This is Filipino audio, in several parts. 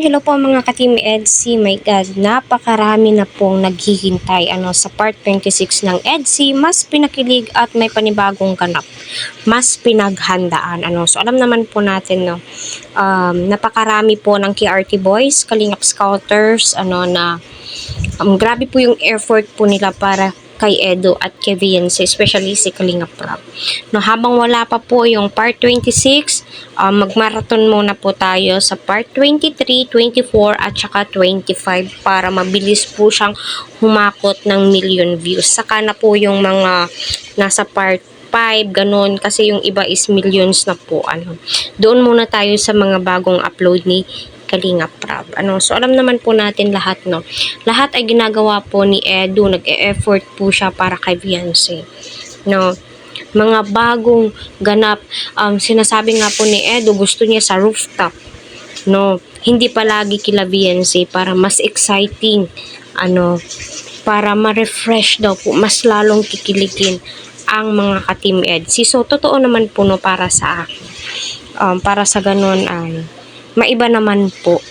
Hello po mga ka-Team EDSI. My God, napakarami na pong naghihintay sa part 26 ng EDSI. Mas pinakilig at may panibagong ganap. Mas pinaghandaan. So alam naman po natin napakarami po ng KRT Boys, Kalingap Scouters, grabe po yung effort po nila para kay Edo at kay VNC, especially si Kalingap Rob. Habang wala pa po yung part 26, magmarathon muna po tayo sa part 23, 24 at saka 25 para mabilis po siyang humakot ng million views. Saka na po yung mga nasa part 5, ganun, kasi yung iba is millions na po. Doon muna tayo sa mga bagong upload ni Kalingap Rob. So alam naman po natin lahat, lahat ay ginagawa po ni Edu, nag-e-effort po siya para kay Beyonce. Mga bagong ganap, sinasabi nga po ni Edu, gusto niya sa rooftop. Hindi palagi kila Beyonce para mas exciting, para ma-refresh daw po, mas lalong kikiligin ang mga ka-Team EDSI. So totoo naman po para sa akin. Para sa ganun ay maiba naman po.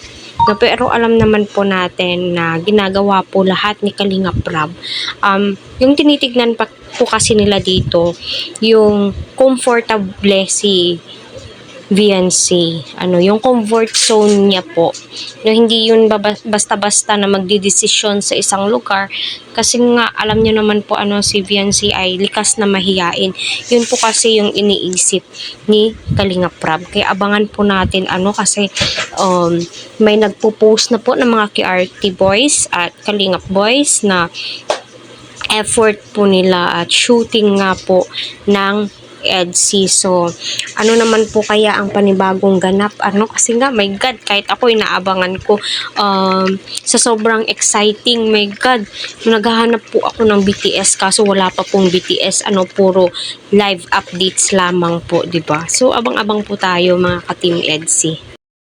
Pero alam naman po natin na ginagawa po lahat ni Kalingap Rob. Yung tinitignan pa po kasi nila dito, yung comfortable si VNC, yung comfort zone niya po. Hindi yun basta-basta na magdidesisyon sa isang lugar, kasi nga alam niyo naman po si VNC ay likas na mahiyain. Yun po kasi yung iniisip ni Kalingap Rob. Kaya abangan po natin kasi may nagpo-post na po ng mga KRT Boys at Kalingap Boys na effort po nila at shooting nga po ng EDSI. So, naman po kaya ang panibagong ganap? Kasi nga, my God, kahit ako inaabangan ko sa sobrang exciting, my God, naghahanap po ako ng BTS, kaso wala pa pong BTS, puro live updates lamang po, 'di ba? So, abang-abang po tayo mga ka-Team EDSI.